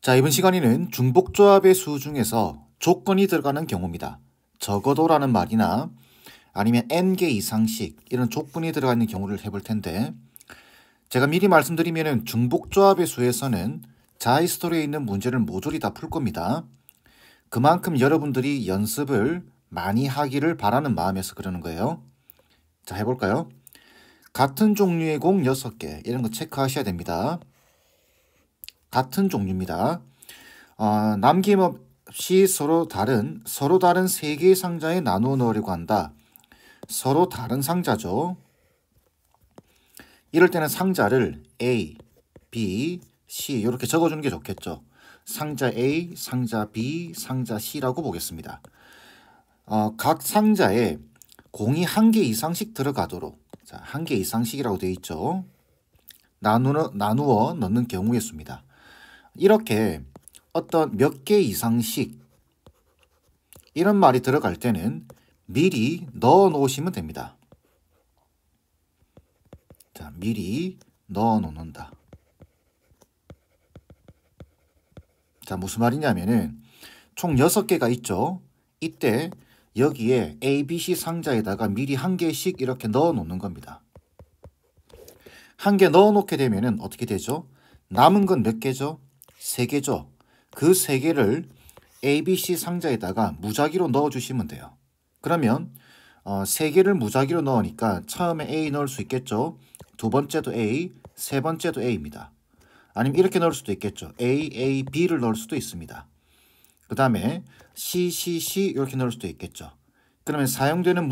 자, 이번 시간에는 중복조합의 수 중에서 조건이 들어가는 경우입니다. 적어도라는 말이나 아니면 n개 이상씩 이런 조건이 들어가 있는 경우를 해볼 텐데, 제가 미리 말씀드리면 중복조합의 수에서는 자히스토리에 있는 문제를 모조리 다 풀 겁니다. 그만큼 여러분들이 연습을 많이 하기를 바라는 마음에서 그러는 거예요. 자, 해볼까요? 같은 종류의 공 6개 이런 거 체크하셔야 됩니다. 같은 종류입니다. 남김없이 서로 다른 3개의 상자에 나누어 넣으려고 한다. 서로 다른 상자죠. 이럴 때는 상자를 A, B, C 이렇게 적어주는 게 좋겠죠. 상자 A, 상자 B, 상자 C라고 보겠습니다. 각 상자에 공이 1개 이상씩 들어가도록, 자, 1개 이상씩이라고 되어 있죠. 나누어 넣는 경우의 수입니다. 이렇게 어떤 몇 개 이상씩 이런 말이 들어갈 때는 미리 넣어 놓으시면 됩니다. 자, 미리 넣어 놓는다. 자, 무슨 말이냐면은 총 6개가 있죠. 이때 여기에 A, B, C 상자에다가 미리 1개씩 이렇게 넣어 놓는 겁니다. 1개 넣어 놓게 되면은 어떻게 되죠? 남은 건 몇 개죠? 3개죠. 그 3개를 A, B, C 상자에다가 무작위로 넣어주시면 돼요. 그러면 3개를 무작위로 넣으니까 처음에 A 넣을 수 있겠죠. 두 번째도 A, 세 번째도 A입니다. 아니면 이렇게 넣을 수도 있겠죠. A, A, B를 넣을 수도 있습니다. 그 다음에 C, C, C 이렇게 넣을 수도 있겠죠. 그러면 사용되는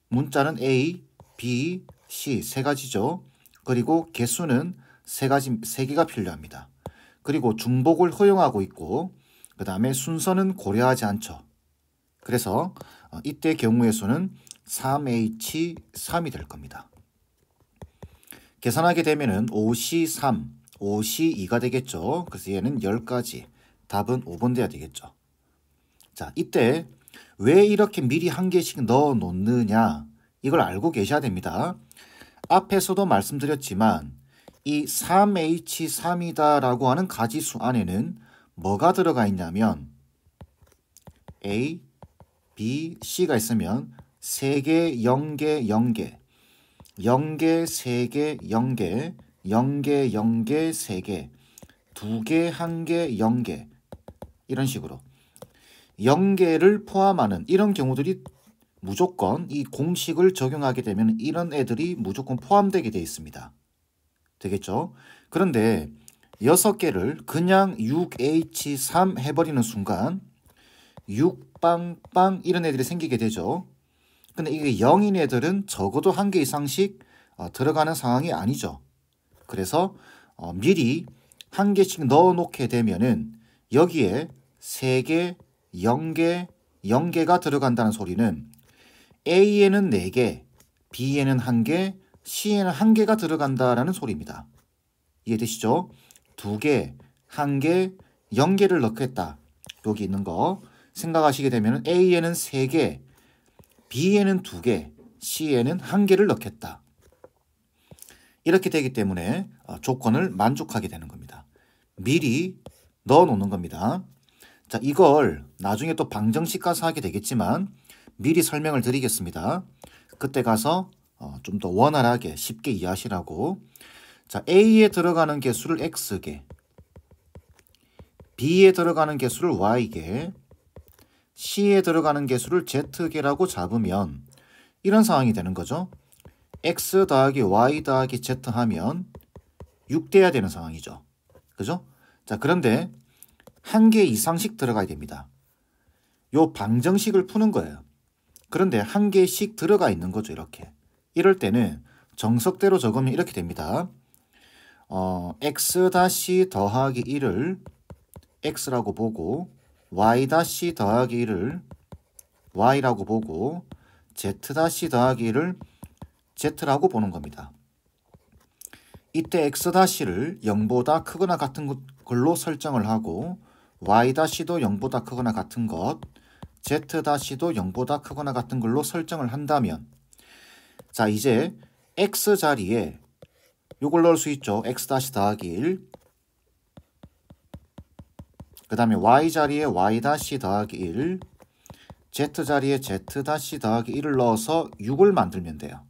문자는 A, B, C 세 가지죠. 그리고 개수는 3개가 필요합니다. 그리고 중복을 허용하고 있고, 그 다음에 순서는 고려하지 않죠. 그래서 이때 경우의 수는 3H3이 될 겁니다. 계산하게 되면은 5C3, 5C2가 되겠죠. 그래서 얘는 10가지, 답은 5번 돼야 되겠죠. 자, 이때 왜 이렇게 미리 1개씩 넣어 놓느냐, 이걸 알고 계셔야 됩니다. 앞에서도 말씀드렸지만 이 3H3이다라고 하는 가지수 안에는 뭐가 들어가 있냐면 A, B, C가 있으면 3개, 0개, 0개, 0개, 3개, 0개, 0개, 0개, 3개, 2개, 1개, 0개 이런 식으로 0개를 포함하는 이런 경우들이 무조건 이 공식을 적용하게 되면 이런 애들이 무조건 포함되게 되어 있습니다. 되겠죠? 그런데 6개를 그냥 6H3 해버리는 순간 6빵빵 이런 애들이 생기게 되죠. 근데 이게 0인 애들은 적어도 1개 이상씩 들어가는 상황이 아니죠. 그래서 미리 1개씩 넣어 놓게 되면은 여기에 3개, 0개, 0개가 들어간다는 소리는 A에는 4개, B에는 1개, C에는 1개가 들어간다라는 소리입니다. 이해되시죠? 2개, 1개, 0개를 넣겠다. 여기 있는 거 생각하시게 되면 A에는 3개, B에는 2개, C에는 1개를 넣겠다. 이렇게 되기 때문에 조건을 만족하게 되는 겁니다. 미리 넣어 놓는 겁니다. 자, 이걸 나중에 또 방정식 가서 하게 되겠지만 미리 설명을 드리겠습니다. 그때 가서 좀 더 원활하게 쉽게 이해하시라고. 자, A에 들어가는 개수를 X개, B에 들어가는 개수를 Y개, C에 들어가는 개수를 Z개라고 잡으면 이런 상황이 되는 거죠. X 더하기 Y 더하기 Z 하면 6돼야 되는 상황이죠. 그죠? 자, 그런데 1개 이상씩 들어가야 됩니다. 요 방정식을 푸는 거예요. 그런데 1개씩 들어가 있는 거죠. 이렇게. 이럴 때는 정석대로 적으면 이렇게 됩니다. X 다시 더하기 1을 X라고 보고 Y 다시 더하기 1을 Y라고 보고 Z 다시 더하기 1을 Z라고 보는 겁니다. 이때 X 다시를 0보다 크거나 같은 걸로 설정을 하고 Y 다시도 0보다 크거나 같은 것, Z 다시도 0보다 크거나 같은 걸로 설정을 한다면, 자, 이제 X 자리에 요걸 넣을 수 있죠. X 다시 더하기 1, 그 다음에 y 자리에 y 다시 더하기 1, z 자리에 z 다시 더하기 1을 넣어서 6을 만들면 돼요.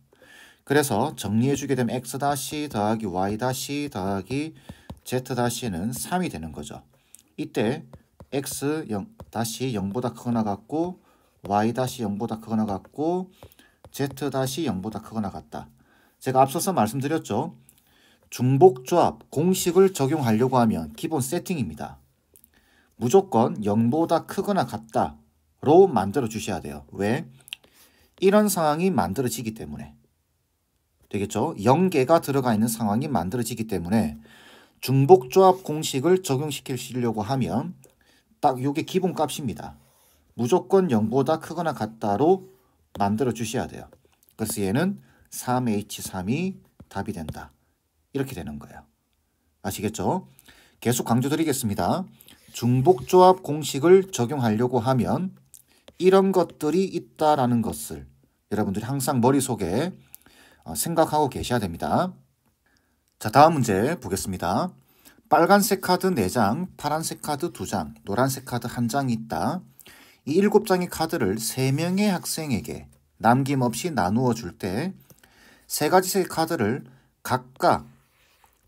그래서 정리해주게 되면 x 다시 더하기 y 다시 더하기 z 다시는 3이 되는 거죠. 이때 x 0 다시 0보다 크거나 같고 y 다시 0보다 크거나 같고 z 다시 0보다 크거나 같다. 제가 앞서서 말씀드렸죠. 중복조합 공식을 적용하려고 하면 기본 세팅입니다. 무조건 0보다 크거나 같다로 만들어 주셔야 돼요. 왜? 이런 상황이 만들어지기 때문에. 되겠죠? 0개가 들어가 있는 상황이 만들어지기 때문에 중복조합 공식을 적용시키려고 하면 딱 이게 기본 값입니다. 무조건 0보다 크거나 같다로 만들어 주셔야 돼요. 그래서 얘는 3H3이 답이 된다. 이렇게 되는 거예요. 아시겠죠? 계속 강조드리겠습니다. 중복조합 공식을 적용하려고 하면 이런 것들이 있다라는 것을 여러분들이 항상 머릿속에 생각하고 계셔야 됩니다. 자, 다음 문제 보겠습니다. 빨간색 카드 4장, 파란색 카드 2장, 노란색 카드 1장이 있다. 이 7장의 카드를 3명의 학생에게 남김없이 나누어 줄 때 3가지 색의 카드를 각각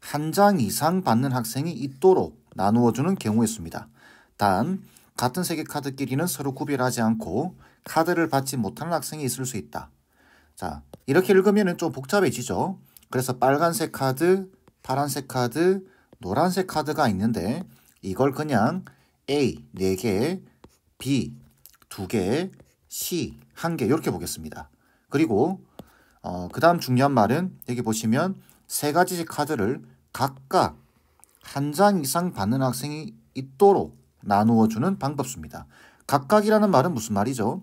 1장 이상 받는 학생이 있도록 나누어 주는 경우의 수입니다. 단 같은 색의 카드끼리는 서로 구별하지 않고 카드를 받지 못하는 학생이 있을 수 있다. 자, 이렇게 읽으면 좀 복잡해지죠. 그래서 빨간색 카드, 파란색 카드, 노란색 카드가 있는데 이걸 그냥 A 4개, B 2개, C 1개 이렇게 보겠습니다. 그리고 그 다음 중요한 말은 여기 보시면 3가지 카드를 각각 1장 이상 받는 학생이 있도록 나누어 주는 방법수입니다. 각각이라는 말은 무슨 말이죠?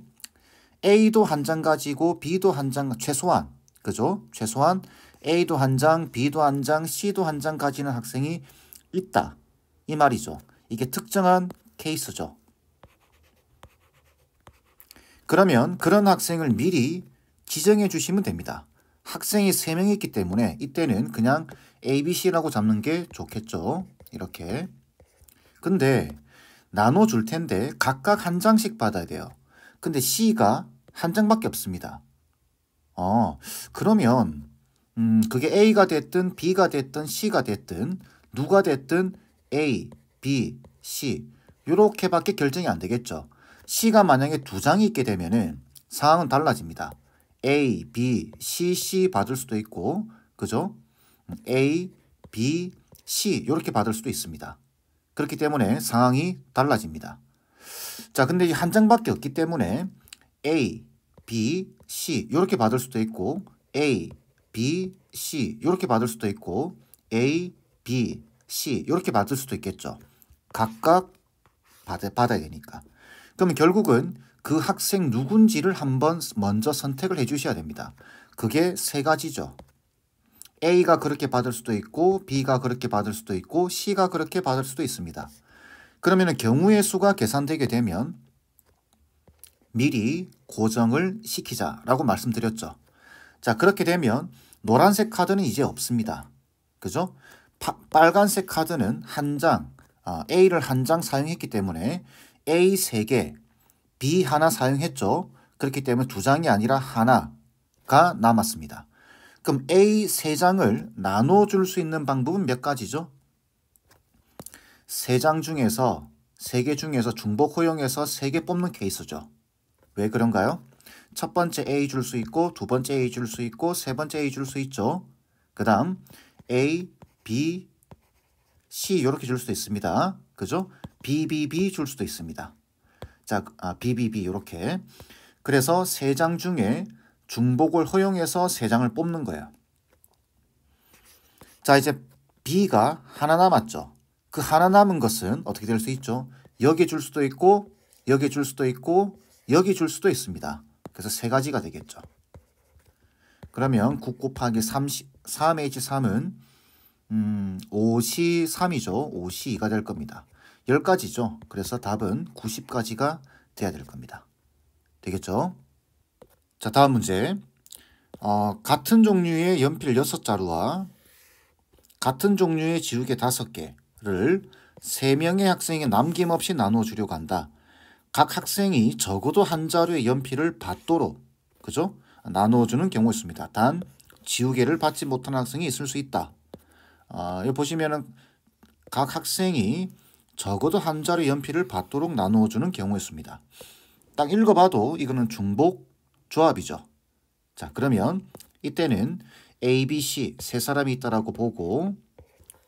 A도 1장 가지고 B도 1장 최소한 그죠? 최소한 A도 1장, B도 1장, C도 1장 가지는 학생이 있다. 이 말이죠. 이게 특정한 케이스죠. 그러면 그런 학생을 미리 지정해 주시면 됩니다. 학생이 3명이 있기 때문에 이때는 그냥 A, B, C라고 잡는 게 좋겠죠. 이렇게. 근데 나눠줄 텐데 각각 1장씩 받아야 돼요. 근데 C가 1장밖에 없습니다. 그러면 그게 A가 됐든 B가 됐든 C가 됐든 누가 됐든 A, B, C 이렇게밖에 결정이 안 되겠죠. C가 만약에 2장이 있게 되면은 상황은 달라집니다. A, B, C, C 받을 수도 있고 그죠? A, B, C 이렇게 받을 수도 있습니다. 그렇기 때문에 상황이 달라집니다. 자, 근데 이 1장밖에 없기 때문에 A, B, C 이렇게 받을 수도 있고 A, B, C 이렇게 받을 수도 있고 A, B, C 이렇게 받을 수도 있겠죠. 각각 받아야 되니까. 그러면 결국은 그 학생 누군지를 한번 먼저 선택을 해 주셔야 됩니다. 그게 3가지죠. A가 그렇게 받을 수도 있고 B가 그렇게 받을 수도 있고 C가 그렇게 받을 수도 있습니다. 그러면 경우의 수가 계산되게 되면 미리 고정을 시키자라고 말씀드렸죠. 자, 그렇게 되면 노란색 카드는 이제 없습니다. 그죠? 빨간색 카드는 1장, A를 1장 사용했기 때문에 A 3개, B 하나 사용했죠. 그렇기 때문에 2장이 아니라 하나가 남았습니다. 그럼 A 3장을 나눠줄 수 있는 방법은 몇 가지죠? 3장 중에서 3개 중에서 중복 허용해서 3개 뽑는 케이스죠. 왜 그런가요? 첫 번째 A 줄 수 있고 두 번째 A 줄 수 있고 세 번째 A 줄 수 있죠. 그 다음 A, B, C 이렇게 줄 수도 있습니다. 그죠? B, B, B 줄 수도 있습니다. 자, B, B, B 이렇게. 그래서 3장 중에 중복을 허용해서 3장을 뽑는 거예요. 자, 이제 B가 하나 남았죠. 그 하나 남은 것은 어떻게 될 수 있죠? 여기 줄 수도 있고 여기 줄 수도 있고 여기 줄 수도 있습니다. 그래서 3가지가 되겠죠. 그러면 9 곱하기 3H3은 5C3이죠. 5C2가 될 겁니다. 10가지죠. 그래서 답은 90가지가 돼야 될 겁니다. 되겠죠? 자, 다음 문제. 같은 종류의 연필 6자루와 같은 종류의 지우개 5개, 를 3명의 학생에게 남김없이 나누어 주려고 한다. 각 학생이 적어도 한 자루의 연필을 받도록, 그죠? 나누어주는 경우가 있습니다. 단 지우개를 받지 못하는 학생이 있을 수 있다. 여기 보시면은 각 학생이 적어도 한 자루의 연필을 받도록 나누어주는 경우가 있습니다. 딱 읽어봐도 이거는 중복 조합이죠. 자, 그러면 이때는 A, B, C 세 사람이 있다라고 보고,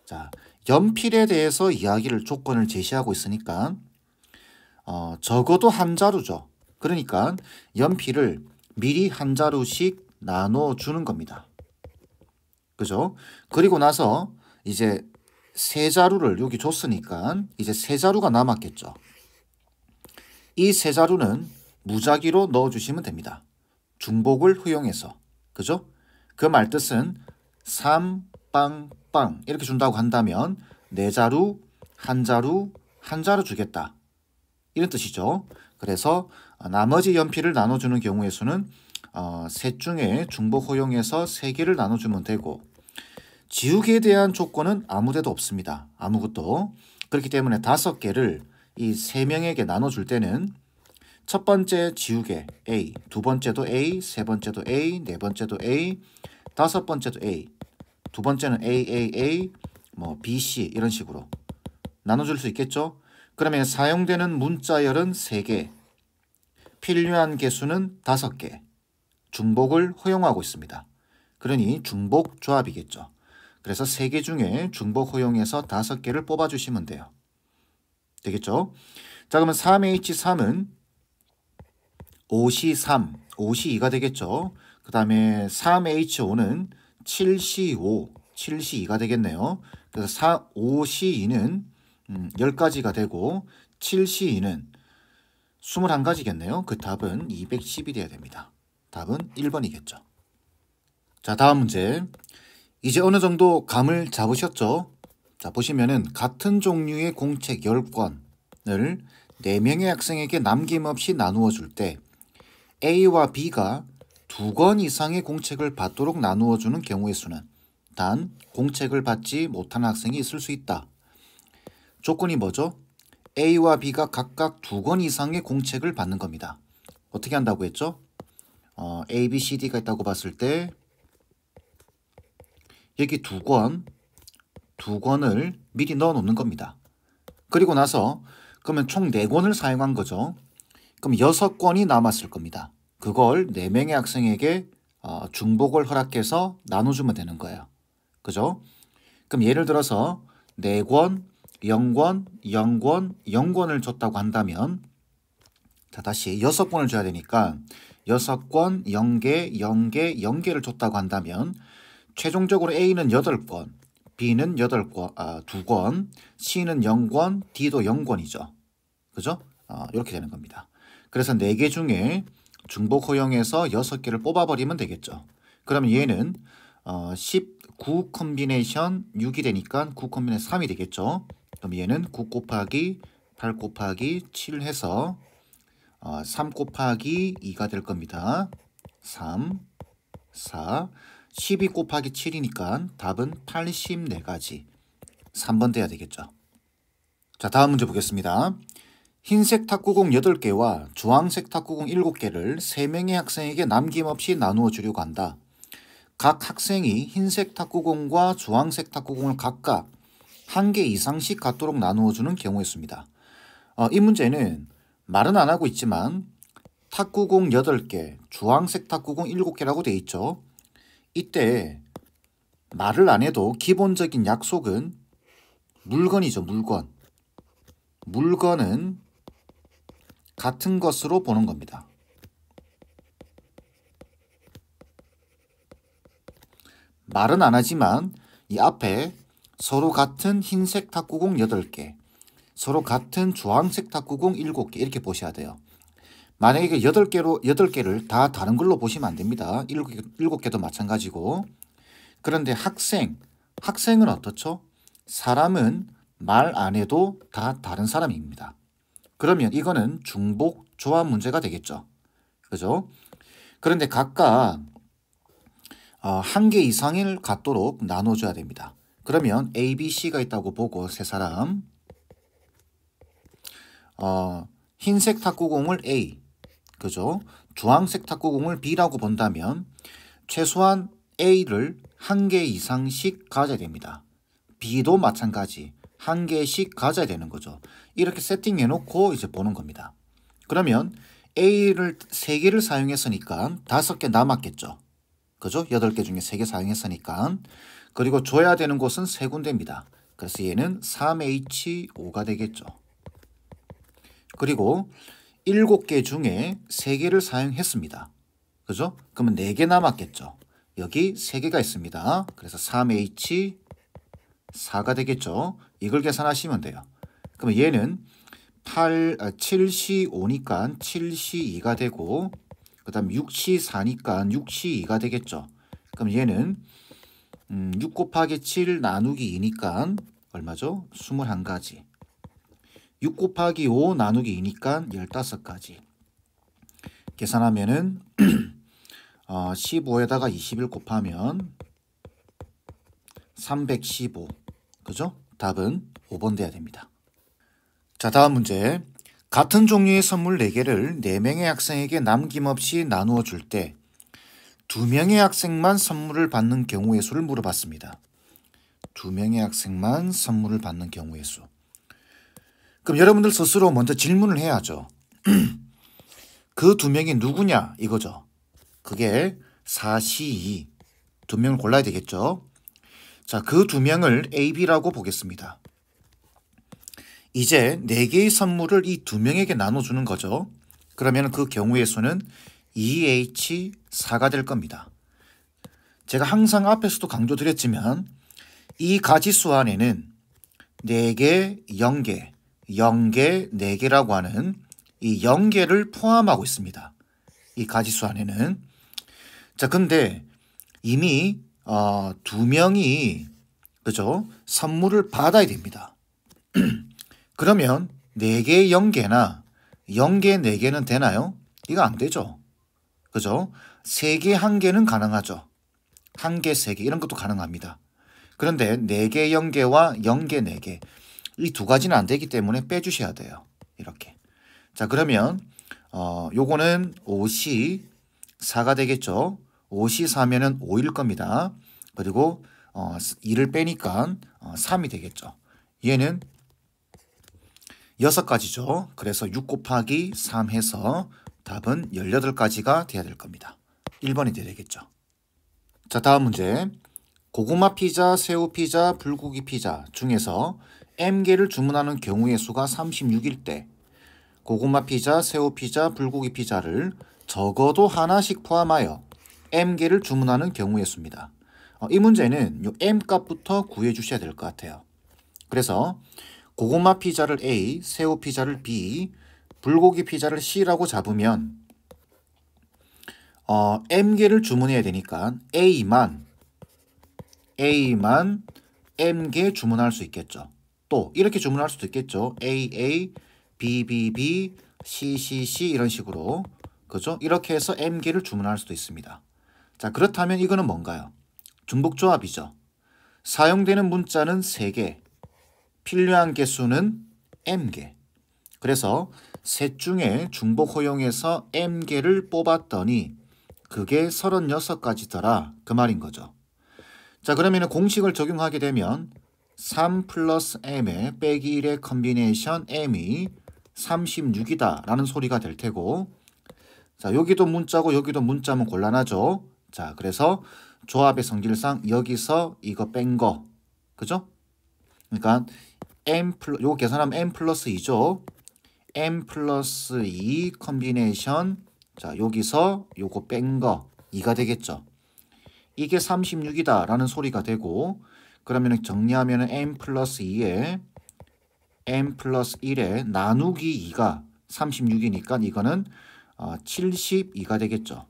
자, 연필에 대해서 이야기를 조건을 제시하고 있으니까 적어도 한 자루죠. 그러니까 연필을 미리 한 자루씩 나눠 주는 겁니다. 그죠? 그리고 나서 이제 세 자루를 여기 줬으니까 이제 세 자루가 남았겠죠. 이 세 자루는 무작위로 넣어 주시면 됩니다. 중복을 허용해서. 그죠? 그 말뜻은 3, 빵, 빵 이렇게 준다고 한다면 네 자루, 한 자루, 한 자루 주겠다. 이런 뜻이죠. 그래서 나머지 연필을 나눠주는 경우의 수는 셋 중에 중복 허용해서 3개를 나눠주면 되고, 지우개에 대한 조건은 아무데도 없습니다. 아무것도. 그렇기 때문에 5개를 이 3명에게 나눠줄 때는 첫 번째 지우개 A, 두 번째도 A, 세 번째도 A, 네 번째도 A, 다섯 번째도 A, 두 번째는 AAA, 뭐 B, C 이런 식으로 나눠줄 수 있겠죠. 그러면 사용되는 문자열은 3개, 필요한 개수는 5개, 중복을 허용하고 있습니다. 그러니 중복 조합이겠죠. 그래서 3개 중에 중복 허용해서 5개를 뽑아주시면 돼요. 되겠죠? 자, 그러면 3H3은 5C3, 5C2가 되겠죠. 그 다음에 3H5는 7C5, 7C2가 되겠네요. 그래서 5C2는 10가지가 되고 7C2는 21가지겠네요. 그 답은 210이 돼야 됩니다. 답은 1번이겠죠. 자, 다음 문제. 이제 어느 정도 감을 잡으셨죠? 자, 보시면은 같은 종류의 공책 10권을 4명의 학생에게 남김없이 나누어 줄 때 A와 B가 2권 이상의 공책을 받도록 나누어 주는 경우의 수는 단 공책을 받지 못하는 학생이 있을 수 있다. 조건이 뭐죠? A와 B가 각각 2권 이상의 공책을 받는 겁니다. 어떻게 한다고 했죠? A, B, C, D가 있다고 봤을 때 여기 2권을 미리 넣어 놓는 겁니다. 그리고 나서 그러면 총 4권을 사용한 거죠. 그럼 6권이 남았을 겁니다. 그걸 4명의 학생에게 중복을 허락해서 나눠주면 되는 거예요. 그죠? 그럼 예를 들어서 4권, 0권, 0권, 0권을 줬다고 한다면, 자, 다시 6권을 줘야 되니까 6권, 0개, 0개, 0개를 줬다고 한다면 최종적으로 A는 8권, B는 2권, C는 0권, D도 0권이죠. 그죠? 이렇게 되는 겁니다. 그래서 4개 중에 중복 허용해서 6개를 뽑아버리면 되겠죠. 그러면 얘는 19 콤비네이션 6이 되니까 9 콤비네이션 3이 되겠죠. 그럼 얘는 9 곱하기 8 곱하기 7 해서 3 곱하기 2가 될 겁니다. 3, 4, 12 곱하기 7이니까 답은 84가지. 3번 돼야 되겠죠. 자, 다음 문제 보겠습니다. 흰색 탁구공 8개와 주황색 탁구공 7개를 3명의 학생에게 남김없이 나누어 주려고 한다. 각 학생이 흰색 탁구공과 주황색 탁구공을 각각 1개 이상씩 갖도록 나누어 주는 경우였습니다. 이 문제는 말은 안 하고 있지만 탁구공 8개, 주황색 탁구공 7개라고 돼 있죠. 이때 말을 안 해도 기본적인 약속은 물건이죠. 물건. 물건은 같은 것으로 보는 겁니다. 말은 안 하지만 이 앞에 서로 같은 흰색 탁구공 8개, 서로 같은 주황색 탁구공 7개 이렇게 보셔야 돼요. 만약에 8개를 다 다른 걸로 보시면 안 됩니다. 7개도 마찬가지고. 그런데 학생은 어떻죠? 사람은 말 안 해도 다 다른 사람입니다. 그러면 이거는 중복 조합 문제가 되겠죠. 그죠? 그런데 각각 1개 이상을 갖도록 나눠줘야 됩니다. 그러면 A, B, C가 있다고 보고 세 사람 흰색 탁구공을 A, 그죠? 주황색 탁구공을 B라고 본다면 최소한 A를 한 개 이상씩 가져야 됩니다. B도 마찬가지 한 개씩 가져야 되는 거죠. 이렇게 세팅해 놓고 이제 보는 겁니다. 그러면 A를 3개를 사용했으니까 5개 남았겠죠. 그죠? 8개 중에 3개 사용했으니까. 그리고 줘야 되는 곳은 3군데입니다. 그래서 얘는 3H5가 되겠죠. 그리고 7개 중에 3개를 사용했습니다. 그죠? 그러면 4개 남았겠죠. 여기 3개가 있습니다. 그래서 3H4가 되겠죠. 이걸 계산하시면 돼요. 그러면 얘는 7C5니까 7C2가 되고 그 다음 6C4니까 6C2가 되겠죠. 그럼 얘는 6 곱하기 7 나누기 2니까 얼마죠? 21가지. 6 곱하기 5 나누기 2니까 15가지. 계산하면은 15에다가 21 곱하면 315. 그죠? 답은 5번 돼야 됩니다. 자, 다음 문제. 같은 종류의 선물 4개를 4명의 학생에게 남김없이 나누어 줄 때 2명의 학생만 선물을 받는 경우의 수를 물어봤습니다. 2명의 학생만 선물을 받는 경우의 수. 그럼 여러분들 스스로 먼저 질문을 해야죠. 그 2명이 누구냐 이거죠. 그게 4C2. 2명을 골라야 되겠죠. 자, 그 2명을 A, B라고 보겠습니다. 이제 4개의 선물을 이 2명에게 나눠주는 거죠. 그러면 그 경우의 수는 2H4가 될 겁니다. 제가 항상 앞에서도 강조드렸지만 이 가지수 안에는 4개, 0개, 0개, 4개라고 하는 이 0개를 포함하고 있습니다. 이 가지수 안에는. 자, 근데 이미 2명이 그죠? 선물을 받아야 됩니다. 그러면 4개, 0개나 0개, 4개는 되나요? 이거 안 되죠. 그죠? 3개, 1개는 가능하죠. 1개, 3개 이런 것도 가능합니다. 그런데 4개, 0개와 0개, 4개 이 2가지는 안 되기 때문에 빼주셔야 돼요. 이렇게. 자, 그러면 요거는 5C4가 되겠죠. 5C4면은 5일 겁니다. 그리고 2를 빼니까 3이 되겠죠. 얘는 6가지죠. 그래서 6 곱하기 3 해서 답은 18가지가 돼야 될 겁니다. 1번이 돼야 되겠죠. 자, 다음 문제. 고구마 피자, 새우 피자, 불고기 피자 중에서 M개를 주문하는 경우의 수가 36일 때 고구마 피자, 새우 피자, 불고기 피자를 적어도 하나씩 포함하여 M개를 주문하는 경우의 수입니다. 이 문제는 이 M 값부터 구해 주셔야 될 것 같아요. 그래서 고구마 피자를 A, 새우 피자를 B, 불고기 피자를 C라고 잡으면 M개를 주문해야 되니까 A만 M개 주문할 수 있겠죠. 또 이렇게 주문할 수도 있겠죠. AA, BBB, CCC 이런 식으로. 그죠? 이렇게 해서 M개를 주문할 수도 있습니다. 자, 그렇다면 이거는 뭔가요? 중복조합이죠. 사용되는 문자는 3개, 필요한 개수는 M개. 그래서 셋 중에 중복 허용해서 M개를 뽑았더니 그게 36가지더라 그 말인 거죠. 자, 그러면 공식을 적용하게 되면 3 플러스 M의 빼기 1의 컨비네이션 M이 36이다 라는 소리가 될 테고, 자, 여기도 문자고 여기도 문자면 곤란하죠. 자, 그래서 조합의 성질상 여기서 이거 뺀 거, 그죠? 그러니까 요거 계산하면 M 플러스 2죠. M 플러스 2 컨비네이션, 자, 여기서 요거 뺀 거 2가 되겠죠. 이게 36이다 라는 소리가 되고, 그러면 정리하면 M 플러스 2에 M 플러스 1에 나누기 2가 36이니까 이거는 72가 되겠죠.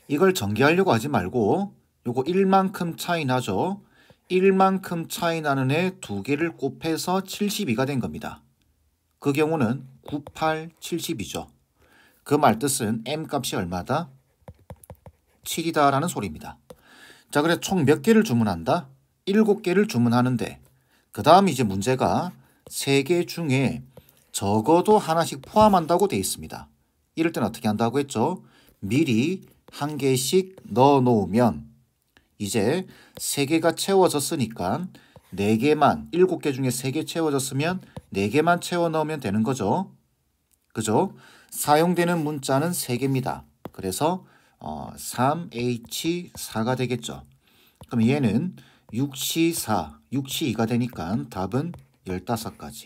이걸 전개하려고 하지 말고 요거 1만큼 차이 나죠. 1만큼 차이 나는 애 2개를 곱해서 72가 된 겁니다. 그 경우는 98, 70이죠. 그 말뜻은 M 값이 얼마다? 7이다 라는 소리입니다. 자, 그래 총 몇 개를 주문한다? 7개를 주문하는데 그 다음 이제 문제가 3개 중에 적어도 하나씩 포함한다고 되어 있습니다. 이럴 때는 어떻게 한다고 했죠? 미리 1개씩 넣어 놓으면 이제 3개가 채워졌으니까 4개만 7개 중에 3개 채워졌으면 4개만 채워 넣으면 되는 거죠. 그죠? 사용되는 문자는 3개입니다. 그래서 3H4가 되겠죠. 그럼 얘는 6C4, 6C2가 되니까 답은 15가지.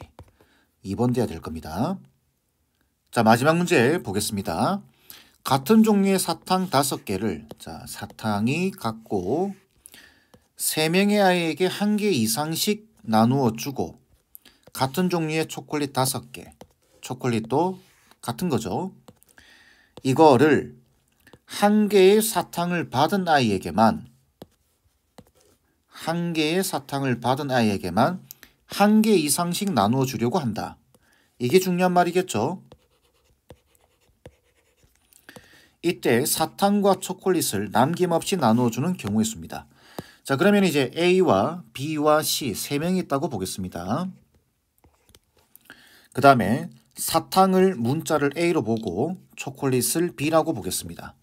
2번 돼야 될 겁니다. 자, 마지막 문제 보겠습니다. 같은 종류의 사탕 5개를 사탕이 같고 3명의 아이에게 1개 이상씩 나누어 주고 같은 종류의 초콜릿 5개, 초콜릿도 같은 거죠. 이거를 1개의 사탕을 받은 아이에게만 1개 이상씩 나누어 주려고 한다. 이게 중요한 말이겠죠. 이때 사탕과 초콜릿을 남김없이 나누어 주는 경우의 수입니다. 자, 그러면 이제 A와 B와 C 3명이 있다고 보겠습니다. 그 다음에 사탕을 문자를 A로 보고 초콜릿을 B라고 보겠습니다.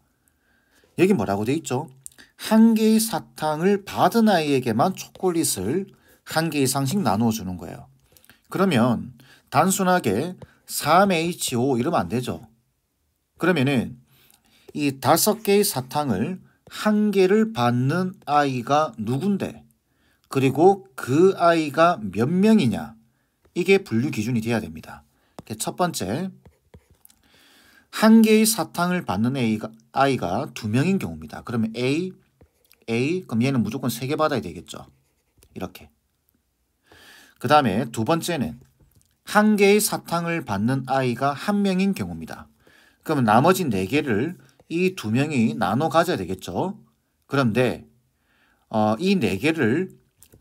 여기 뭐라고 돼 있죠? 1개의 사탕을 받은 아이에게만 초콜릿을 1개 이상씩 나누어 주는 거예요. 그러면 단순하게 3H5 이러면 안 되죠. 그러면은 이 5개의 사탕을 1개를 받는 아이가 누군데 그리고 그 아이가 몇 명이냐 이게 분류 기준이 돼야 됩니다. 첫 번째 1개의 사탕을 받는 아이가 2명인 경우입니다. 그러면 A 그럼 얘는 무조건 3개 받아야 되겠죠. 이렇게. 그 다음에 두 번째는 1개의 사탕을 받는 아이가 1명인 경우입니다. 그러면 나머지 4개를 이 2명이 나눠 가져야 되겠죠. 그런데 이 4개를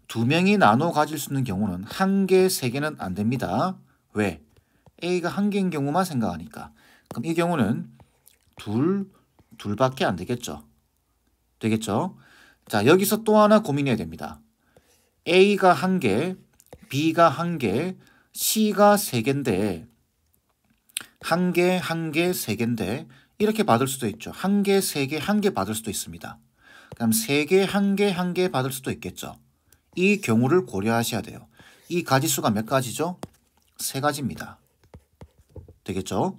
2명이 나눠 가질 수 있는 경우는 1개, 3개는 안 됩니다. 왜? A가 1개인 경우만 생각하니까. 그럼 이 경우는 둘밖에 안 되겠죠. 되겠죠? 자, 여기서 또 하나 고민해야 됩니다. A가 1개, B가 1개, C가 3개인데 1개, 3개인데 이렇게 받을 수도 있죠. 1개, 3개, 1개 받을 수도 있습니다. 그럼 3개, 1개 받을 수도 있겠죠. 이 경우를 고려하셔야 돼요. 이 가지수가 몇 가지죠? 3가지입니다. 되겠죠?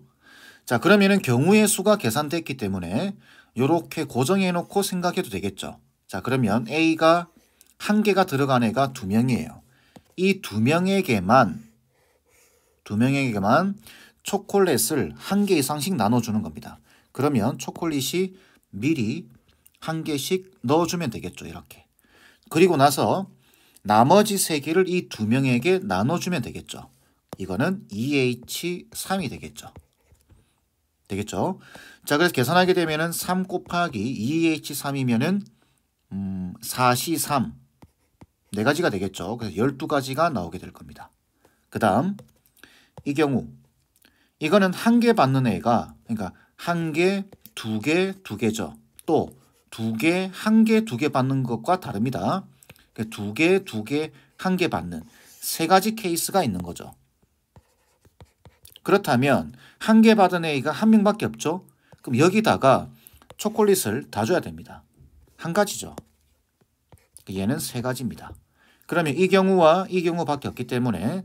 자, 그러면은 경우의 수가 계산됐기 때문에 이렇게 고정해 놓고 생각해도 되겠죠. 자, 그러면 A가 1개가 들어간 애가 2명이에요. 이 2명에게만 초콜릿을 1개 이상씩 나눠주는 겁니다. 그러면 초콜릿이 미리 1개씩 넣어주면 되겠죠. 이렇게. 그리고 나서 나머지 3개를 이 2명에게 나눠주면 되겠죠. 이거는 2H3이 되겠죠. 되겠죠. 자, 그래서 계산하게 되면은 3 곱하기 2H3이면은 4C3 4가지가 되겠죠. 그래서 12가지가 나오게 될 겁니다. 그 다음 이 경우 이거는 1개 받는 애가 그러니까 1개, 2개, 2개죠. 또 2개, 1개, 2개 받는 것과 다릅니다. 2개, 2개, 1개 받는 3가지 케이스가 있는 거죠. 그렇다면 1개 받은 A가 1명밖에 없죠. 그럼 여기다가 초콜릿을 다 줘야 됩니다. 1가지죠. 얘는 3가지입니다. 그러면 이 경우와 이 경우밖에 없기 때문에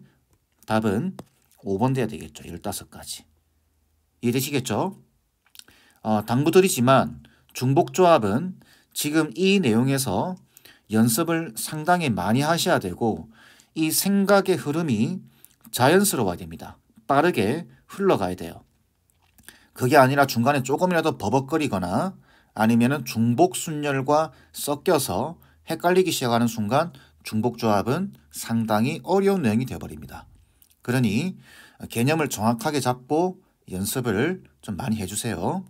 답은 5번 돼야 되겠죠. 15가지. 이해되시겠죠? 당부드리지만 중복조합은 지금 이 내용에서 연습을 상당히 많이 하셔야 되고 이 생각의 흐름이 자연스러워야 됩니다. 빠르게 흘러가야 돼요. 그게 아니라 중간에 조금이라도 버벅거리거나 아니면 중복 순열과 섞여서 헷갈리기 시작하는 순간 중복조합은 상당히 어려운 내용이 되어버립니다. 그러니 개념을 정확하게 잡고 연습을 좀 많이 해주세요.